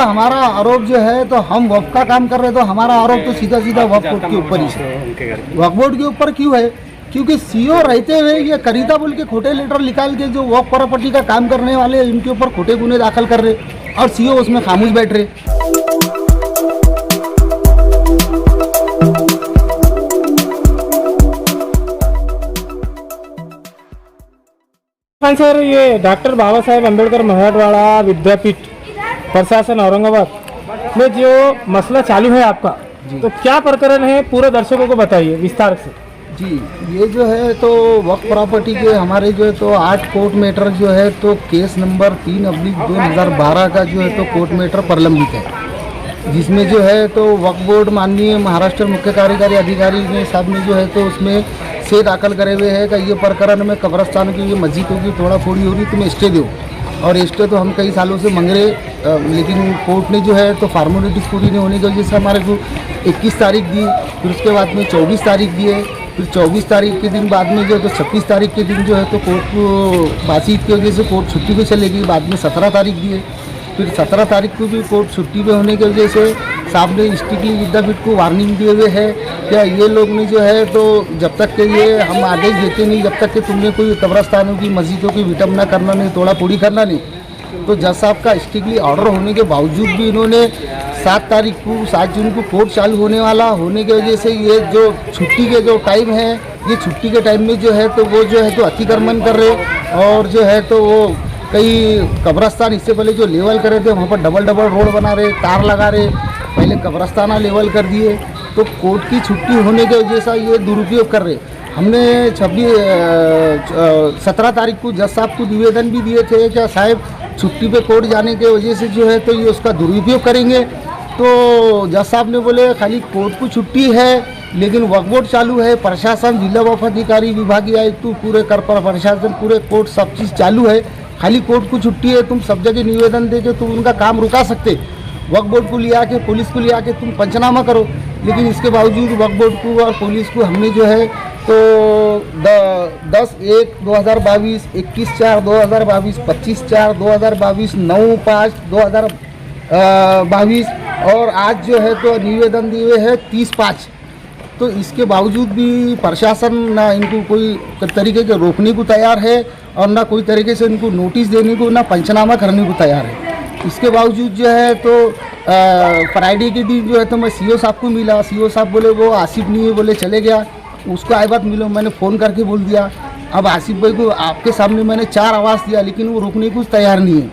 का हमारा आरोप जो है तो हम वक्फ का काम कर रहे, तो हमारा आरोप तो सीधा सीधा वक्फ बोर्ड के ऊपर ही है। वक्फ बोर्ड के ऊपर क्यों है? क्योंकि सीओ रहते हुए ये करीता बोल के खोटे लेटर निकाल के जो वक्फ प्रॉपर्टी का काम करने वाले इनके ऊपर खोटे गुने दाखिल कर रहे और सीओ उसमें खामोश बैठ रहे। सर, ये डॉक्टर बाबा साहेब अम्बेडकर मराठवाड़ा विद्यापीठ प्रशासन औरंगाबाद में जो मसला चालू है आपका, तो क्या प्रकरण है पूरे दर्शकों को बताइए विस्तार से। जी, ये जो है तो वक्फ प्रॉपर्टी के हमारे जो है तो 8 कोर्ट मैटर जो है तो केस नंबर 3/2012 का जो है तो कोर्ट मैटर प्रलंबित है, जिसमें जो है तो वक्फ बोर्ड माननीय महाराष्ट्र मुख्य कार्यकारी अधिकारी ने साहब ने जो है तो उसमें से दाखिल करे हुए है कि ये प्रकरण में कब्रस्तान की ये मस्जिदों की थोड़ा थोड़ी हो रही, तुम स्टे दो। और स्टे तो हम कई सालों से मांग रहे, लेकिन कोर्ट ने जो है तो फार्मेलिटीज़ पूरी नहीं होने की वजह से हमारे को 21 तारीख दी, फिर उसके बाद में 24 तारीख दिए, फिर 24 तारीख के दिन बाद में जो है तो 26 तारीख के दिन जो है तो कोर्ट को बातचीत की वजह से कोर्ट छुट्टी पे चलेगी, बाद में 17 तारीख दिए, फिर 17 तारीख को भी कोर्ट छुट्टी पे होने की वजह से साहब ने स्ट्रिक्टली विद्यापीठ को वार्निंग दिए हुए है क्या ये लोग ने जो है तो जब तक के ये हम आदेश देते नहीं, जब तक कि तुमने कोई कब्रस्तानों की मस्जिदों की विटंबना करना नहीं, तोड़ा फोड़ी करना नहीं। तो जज साहब का स्ट्रिक्टली ऑर्डर होने के बावजूद भी इन्होंने 7 जून को कोर्ट चालू होने वाला होने की वजह से ये जो छुट्टी के जो टाइम है, ये छुट्टी के टाइम में जो है तो वो जो है तो अतिक्रमण कर रहे और जो है तो वो कई कब्रस्तान इससे पहले जो लेवल करे थे वहाँ पर डबल रोड बना रहे, तार लगा रहे, पहले कब्रस्ताना लेवल कर दिए। तो कोर्ट की छुट्टी होने की वजह से ये दुरुपयोग कर रहे। हमने 17 तारीख को जज साहब को निवेदन भी दिए थे कि साहब छुट्टी पे कोर्ट जाने की वजह से जो है तो ये उसका दुरुपयोग करेंगे। तो जज साहब ने बोले खाली कोर्ट को छुट्टी है लेकिन वक्फ बोर्ड चालू है, प्रशासन, जिला वक्फ अधिकारी, विभागीय आयुक्त पूरे कर प्रशासन पूरे कोर्ट सब चीज़ चालू है, खाली कोर्ट को छुट्टी है, तुम सब जगह निवेदन दे के तुम उनका काम रुका सकते, वक्फ बोर्ड को लिया के पुलिस को लिया के तुम पंचनामा करो। लेकिन इसके बावजूद वक्फ बोर्ड को और पुलिस को हमने जो है तो 10/1/2022, 21/4/2022, 25/4/2022, 9/5/2022 और आज जो है तो निवेदन दिए है 30/5। तो इसके बावजूद भी प्रशासन ना इनको कोई तरीके के रोकने को तैयार है और ना कोई तरीके से इनको नोटिस देने को, ना पंचनामा करने को तैयार है। इसके बावजूद जो है तो फ्राइडे के दिन जो है तो मैं सीओ साहब को मिला, सीओ साहब बोले वो आसिफ नहीं है, बोले चले गया, उसको आई बात मिलो, मैंने फ़ोन करके बोल दिया। अब आसिफ भाई को आपके सामने मैंने 4 आवाज़ दिया लेकिन वो रुकने को तैयार नहीं है।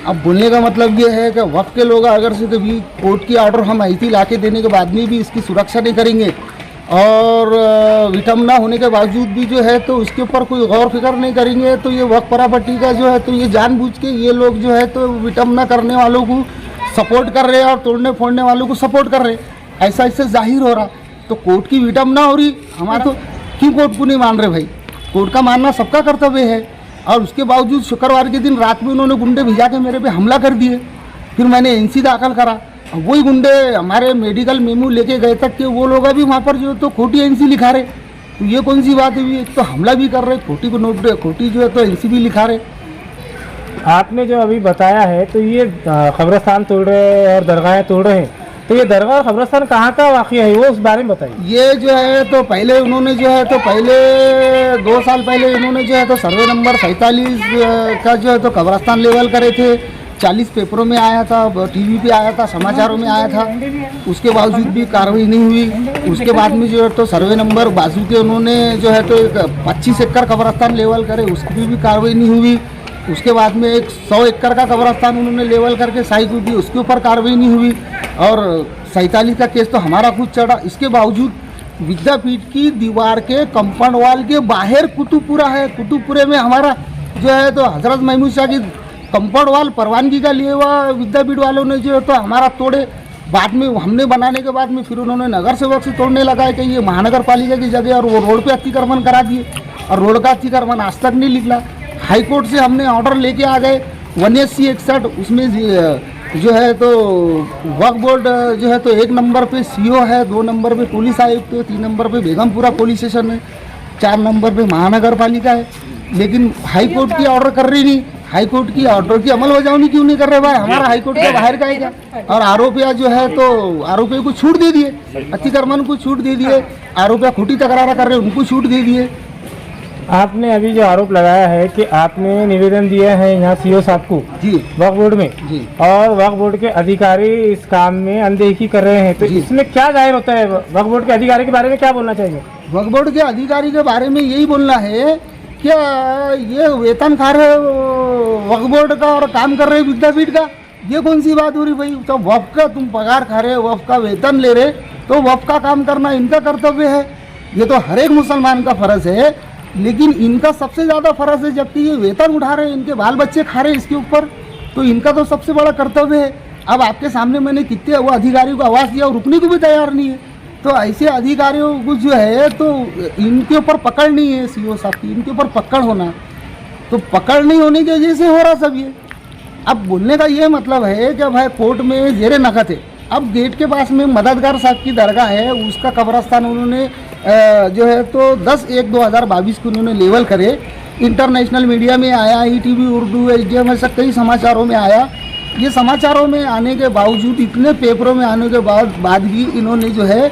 अब बोलने का मतलब ये है कि वक्त के लोग अगर से कभी कोर्ट की ऑर्डर हम ऐसी ला के देने के बाद में भी इसकी सुरक्षा नहीं करेंगे और विटंबना होने के बावजूद भी जो है तो उसके ऊपर कोई गौर फिक्र नहीं करेंगे, तो ये वक्फ प्रॉपर्टी का जो है तो ये जानबूझ के ये लोग जो है तो विटंबना करने वालों को सपोर्ट कर रहे हैं और तोड़ने फोड़ने वालों को सपोर्ट कर रहे हैं, ऐसा इससे जाहिर हो रहा। तो कोर्ट की विटंबना हो रही, हमारा तो क्यों कोर्ट को नहीं मान रहे भाई? कोर्ट का मानना सबका कर्तव्य है। और उसके बावजूद शुक्रवार के दिन रात में उन्होंने गुंडे भिजा के मेरे पे हमला कर दिए, फिर मैंने एनसी दाखिल करा, वही गुंडे हमारे मेडिकल मेमू लेके गए तक के वो लोग भी वहाँ पर जो तो खोटी एनसी लिखा रहे। तो ये कौन सी बात हुई? एक तो हमला भी कर रहे, खोटी को नोट खोटी जो है तो एनसी भी लिखा रहे। आपने जो अभी बताया है तो ये कब्रस्तान तोड़ रहे हैं और दरगाहें तोड़ रहे हैं, तो ये दरगाह कब्रस्तान कहाँ का वाक़या है वो उस बारे में बताइए। ये जो है तो पहले उन्होंने जो है तो पहले 2 साल पहले इन्होंने जो है तो सर्वे नंबर 47 का जो है तो कब्रस्तान लेवल करे थे, 40 पेपरों में आया था, टीवी पे आया था, समाचारों में आया था, उसके बावजूद भी कार्रवाई नहीं हुई। उसके बाद में जो है तो सर्वे नंबर बाजू के उन्होंने जो है तो 25 एकड़ कब्रस्तान लेवल करे, उसकी भी कार्रवाई नहीं हुई। उसके बाद में एक 100 एकड़ का कब्रस्तान उन्होंने लेवल करके साई को दी, उसके ऊपर कार्रवाई नहीं हुई। और 47 का केस तो हमारा खुद चढ़ा। इसके बावजूद विद्यापीठ की दीवार के कंपाउंड वाल के बाहर कुतुबपुरा है, कुतुबपुरे में हमारा जो है तो हजरत महमूद शाह की कंपाउंड वाल परवानगी का लिए हुआ विद्यापीठ वालों ने जो है तो हमारा तोड़े। बाद में हमने बनाने के बाद में फिर उन्होंने नगर सेवक से तोड़ने लगा है कि ये महानगर पालिका की जगह, और वो रोड पे अतिक्रमण करा दिए और रोड का अतिक्रमण आज तक नहीं निकला। हाई कोर्ट से हमने ऑर्डर लेके आ गए 180/61, उसमें जो है तो वक्फ बोर्ड जो है तो 1 नंबर पे सीओ है, 2 नंबर पे पुलिस आयुक्त है, 3 नंबर पे बेगमपुरा पुलिस स्टेशन है, 4 नंबर पे महानगर पालिका है। लेकिन हाई कोर्ट की ऑर्डर कर रही नहीं। हाई कोर्ट की ऑर्डर की अमल बजावनी क्यों नहीं कर रहे भाई? हमारा हाई कोर्ट के बाहर का है क्या? और आरोपिया जो है तो आरोपियों को छूट दे दिए, अतिक्रमण को छूट दे दिए, आरोपिया खोटी तकरार कर रहे उनको छूट दे दिए। आपने अभी जो आरोप लगाया है कि आपने निवेदन दिया है यहाँ सीओ साहब को जी वक्फ बोर्ड में जी और वक्फ बोर्ड के अधिकारी इस काम में अनदेखी कर रहे हैं, तो जी। इसमें क्या जाहिर होता है? वक्फ बोर्ड के अधिकारी के बारे में क्या बोलना चाहिए? वक्फ बोर्ड के अधिकारी के बारे में यही बोलना है क्या ये वेतन खा रहे वक्फ बोर्ड का और काम कर रहे विद्यापीठ का, ये कौन सी बात हो रही भाई? तो वक्फ का तुम पगार खा रहे, वक्फ का वेतन ले रहे, तो वक्फ का काम करना इनका कर्तव्य है। ये तो हर एक मुसलमान का फर्ज है, लेकिन इनका सबसे ज़्यादा फर्ज है, जबकि ये वेतन उठा रहे हैं, इनके बाल बच्चे खा रहे हैं इसके ऊपर, तो इनका तो सबसे बड़ा कर्तव्य है। अब आपके सामने मैंने कितने वो अधिकारियों को आवाज़ दिया और रुकने को भी तैयार नहीं है, तो ऐसे अधिकारियों को जो है तो इनके ऊपर पकड़ नहीं है सीओ साहब की, इनके ऊपर पकड़ होना, तो पकड़ नहीं होने की वजह से हो रहा सब ये। अब बोलने का ये मतलब है कि भाई कोर्ट में जेरे नकद है। अब गेट के पास में मददगार साहब की दरगाह है, उसका कब्रस्तान उन्होंने जो है तो 10/1/2022 को उन्होंने लेवल करे, इंटरनेशनल मीडिया में आया, ETV उर्दू HDM ऐसा कई समाचारों में आया। ये समाचारों में आने के बावजूद, इतने पेपरों में आने के बाद भी इन्होंने जो है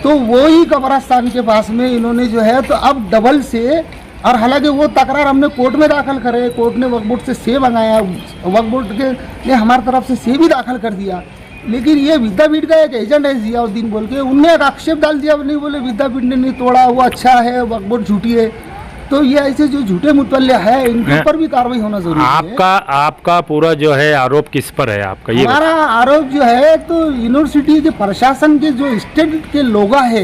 तो वही कब्रस्तान के पास में इन्होंने जो है तो अब डबल से, और हालांकि वो तकरार हमने कोर्ट में दाखिल करे, कोर्ट ने वक्फ बोर्ड से स्टे मंगाया, वक्फ बोर्ड के ने हमारी तरफ से स्टे भी दाखिल कर दिया, लेकिन ये विद्यापीठ का एक एजेंट है जियाउद्दीन बोल के, उनने एक आक्षेप डाल दिया, नहीं बोले विद्यापीठ ने नहीं तोड़ा, वो अच्छा है, वक्फ बोर्ड झूठी है। तो ये ऐसे जो झूठे मुतल्ले है इनके ऊपर भी कार्रवाई होना जरूरी है। आपका पूरा जो है आरोप किस पर है आपका? ये हमारा आरोप जो है तो यूनिवर्सिटी के प्रशासन के जो स्टेट के लोग है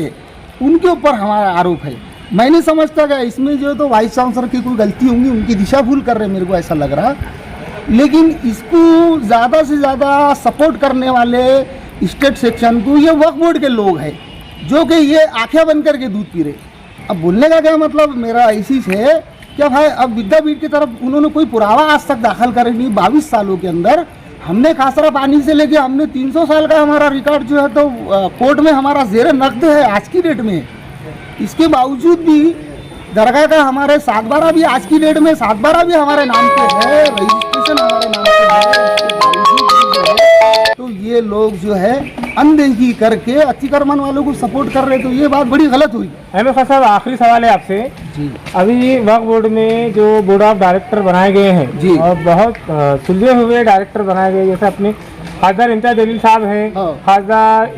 उनके ऊपर हमारा आरोप है। मैं नहीं समझता कि इसमें जो है तो वाइस चांसलर की कोई गलती होंगी, उनकी दिशा भूल कर रहे हैं, मेरे को ऐसा लग रहा। लेकिन इसको ज़्यादा से ज़्यादा सपोर्ट करने वाले स्टेट सेक्शन को ये वक्फ बोर्ड के लोग हैं, जो कि ये आंखें बंद करके दूध पी रहे। अब बोलने का क्या मतलब मेरा इसी है क्या भाई, अब विद्यापीठ की तरफ उन्होंने कोई पुरावा आज तक दाखिल करे नहीं। 22 सालों के अंदर हमने खासरा पानी से लेके हमने 300 साल का हमारा रिकॉर्ड जो है तो कोर्ट में हमारा जेर नकद है आज की डेट में। इसके बावजूद भी दरगाह का हमारे 7/12 भी आज की डेट में 7/12 भी हमारे नाम पे है, रजिस्ट्रेशन हमारे नाम पे है, इसके बावजूद भी जो है तो ये लोग जो है अनदेखी करके अतिक्रमण वालों को सपोर्ट कर रहे, तो ये बात बड़ी गलत हुई। अहमद खान साहब, आखिरी सवाल है आपसे जी। अभी वक्फ बोर्ड में जो बोर्ड ऑफ डायरेक्टर बनाए गए हैं जी, और बहुत सुलझे हुए डायरेक्टर बनाए गए, जैसे अपने खासदार इम्तियाज जलील साहब हैं, हाँ। खासदार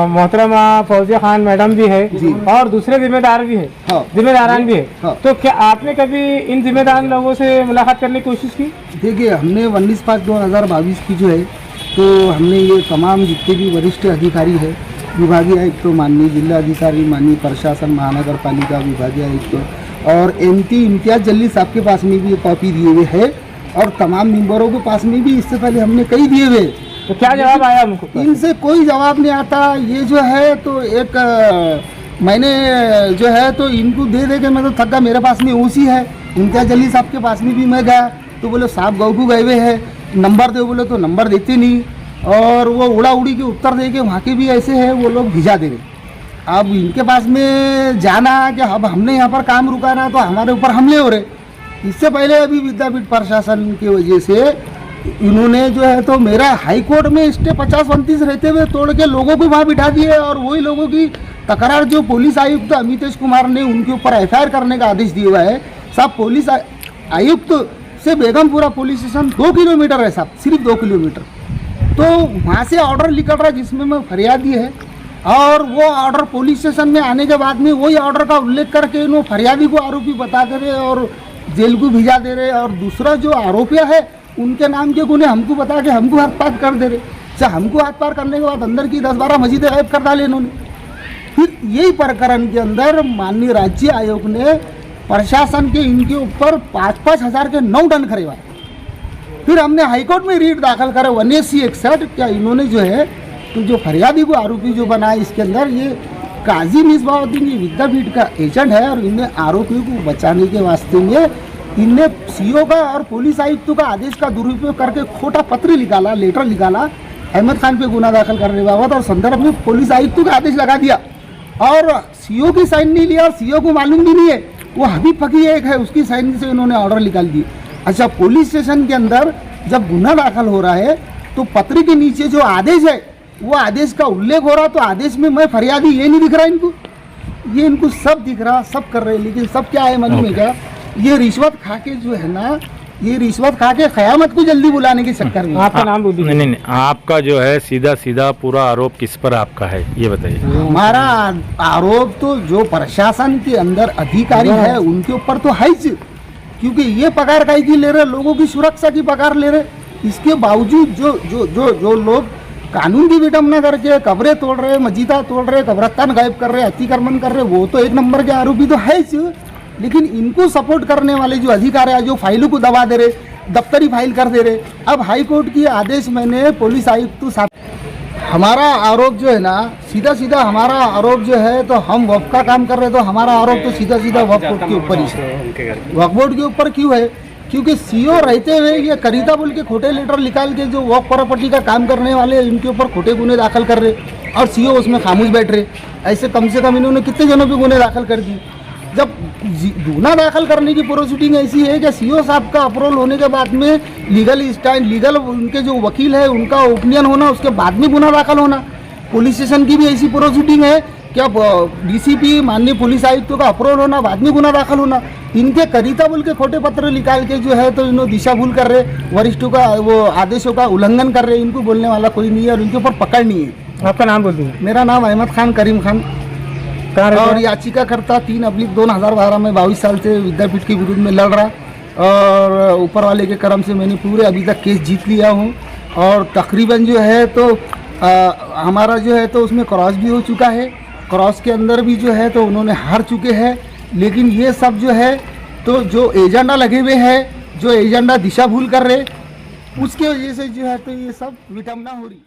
मोहतरमा फौजिया खान मैडम भी है और दूसरे जिम्मेदार भी है, हाँ। जिम्मेदारान भी है, हाँ। तो क्या आपने कभी इन जिम्मेदार लोगों से मुलाकात करने की कोशिश की? देखिए, हमने 19/5/2022 की जो है तो हमने ये तमाम जितने भी वरिष्ठ अधिकारी है, विभागीय आयुक्त तो माननीय जिला अधिकारी, माननीय प्रशासन महानगर पालिका विभागीय आयुक्त और MP इम्तियाज जलील साहब के पास में भी ये कॉपी दिए हुए है, और तमाम मेंबरों के पास में भी इससे पहले हमने कई दिए हुए। तो क्या जवाब आया उनको? इनसे कोई जवाब नहीं आता। ये जो है तो एक मैंने जो है तो इनको दे दे के मैं तो थका, मेरे पास में ओसी है, इम्तियाज जलील साहब के पास में भी मैं गया तो बोले साहब गऊ गए हुए है, नंबर दे, बोले तो नंबर देते नहीं, और वो उड़ा उड़ी के उत्तर दे के वहाँ के भी ऐसे है वो लोग भिजा दे रहे। अब इनके पास में जाना कि अब हमने यहाँ पर काम रुकाना तो हमारे ऊपर हमले हो रहे। इससे पहले अभी विद्यापीठ प्रशासन की वजह से इन्होंने जो है तो मेरा हाई कोर्ट में स्टे 50-29 रहते हुए तोड़ के लोगों को वहाँ बिठा दिए, और वही लोगों की तकरार जो पुलिस आयुक्त अमितेश कुमार ने उनके ऊपर FIR करने का आदेश दिया हुआ है। साहब पुलिस आयुक्त से बेगमपुरा पुलिस स्टेशन 2 किलोमीटर है साहब, सिर्फ 2 किलोमीटर। तो वहाँ से ऑर्डर निकल रहा जिसमें मैं फरियादी है, और वो ऑर्डर पुलिस स्टेशन में आने के बाद में वही ऑर्डर का उल्लेख करके इन्होंने फरियादी को आरोपी बता दे रहे और जेल को भिजा दे रहे, और दूसरा जो आरोपिया है उनके नाम के गुने हमको बता के हमको हाथ पार कर दे रहे। अच्छा, हमको हाथ पार करने के बाद अंदर की 10-12 मस्जिदें गायब कर डाले इन्होंने। फिर यही प्रकरण के अंदर माननीय राज्य आयोग ने प्रशासन के इनके ऊपर 5-5 हज़ार के 9 दंड करवाए। फिर हमने हाईकोर्ट में रीट दाखिल करे 180/61। क्या इन्होंने जो है तो जो फरियादी को आरोपी जो बनाया, इसके अंदर ये काजी मिसबाउद्दीन ये विद्यापीठ का एजेंट है, और इन्हें आरोपियों को बचाने के वास्ते में इनने CO का और पुलिस आयुक्त का आदेश का दुरुपयोग करके खोटा पत्र निकाला, लेटर निकाला अहमद खान पे गुना दाखिल करने बाबत, और संदर्भ में पुलिस आयुक्त का आदेश लगा दिया, और CO की साइन नहीं लिया, और CO को मालूम भी नहीं है, वो हबीब फकी एक है उसकी साइन से इन्होंने ऑर्डर निकाल दिए। अच्छा, पुलिस स्टेशन के अंदर जब गुना दाखिल हो रहा है तो पत्र के नीचे जो आदेश है वो आदेश का उल्लेख हो रहा, तो आदेश में मैं फरियादी ये नहीं दिख रहा इनको, ये इनको सब दिख रहा, सब कर रहे हैं। लेकिन सब क्या है मालूम है क्या, ये रिश्वत खा के जो है ना, ये रिश्वत खा के क़यामत को जल्दी बुलाने के चक्कर में। आपका नाम बोल दीजिए। नहीं, आपका जो है सीधा सीधा पूरा आरोप किस पर आपका है ये बताइए। हमारा आरोप तो जो प्रशासन के अंदर अधिकारी है उनके ऊपर तो है ही, क्योंकि ये पगार काहे की ले रहे, लोगों की सुरक्षा की पगार ले रहे। इसके बावजूद जो जो जो जो लोग कानून की विडंबना करके कब्रें तोड़ रहे, मस्जिदा तोड़ रहे, कब्रस्तान गायब कर रहे, अतिक्रमण कर रहे, वो तो एक नंबर के आरोपी तो है ही। लेकिन इनको सपोर्ट करने वाले जो अधिकारी है, जो फाइलों को दबा दे रहे, दफ्तरी फाइल कर दे रहे। अब हाई कोर्ट की आदेश मैंने पुलिस आयुक्त साथ, हमारा आरोप जो है ना, सीधा सीधा हमारा आरोप जो है, तो हम वक्फ का काम कर रहे, तो हमारा आरोप तो सीधा सीधा वक्फ बोर्ड के ऊपर ही है। वक्फ बोर्ड के ऊपर क्यों है, क्योंकि सीओ रहते हुए ये करीता बोल के खोटे लेटर निकाल के जो वक्फ प्रॉपर्टी का काम करने वाले इनके ऊपर खोटे गुने दाखिल कर रहे, और सीओ उसमें खामोश बैठ रहे। ऐसे कम से कम इन्होंने कितने जनों पे गुने दाखिल कर दी। जब गुना दाखिल करने की प्रोसीडिंग ऐसी है कि सीओ साहब का अप्रूवल होने के बाद में लीगल स्टैंड, लीगल उनके जो वकील है उनका ओपिनियन होना, उसके बाद में गुना दाखिल होना। पुलिस स्टेशन की भी ऐसी प्रोसीडिंग है कि अब डीसीपी माननीय पुलिस आयुक्त का अप्रूवल होना, बाद में गुना दाखिल होना। इनके करीता बोल के खोटे पत्र निकाल के जो है तो इन्होंने दिशा भूल कर रहे, वरिष्ठों का वो आदेशों का उल्लंघन कर रहे। इनको बोलने वाला कोई नहीं है और इनके ऊपर पकड़ नहीं है। आपका नाम बोल दीजिए। मेरा नाम अहमद खान करीम खान, और याचिकाकर्ता 3/2012 में 22 साल से विद्यापीठ के विरुद्ध में लड़ रहा, और ऊपर वाले के करम से मैंने पूरे अभी तक केस जीत लिया हूँ। और तकरीबन जो है तो हमारा जो है तो उसमें क्रॉस भी हो चुका है, क्रॉस के अंदर भी जो है तो उन्होंने हार चुके हैं। लेकिन ये सब जो है तो जो एजेंडा लगे हुए हैं, जो एजेंडा दिशा भूल कर रहे, उसके वजह से जो है तो ये सब विटंबना हो रही।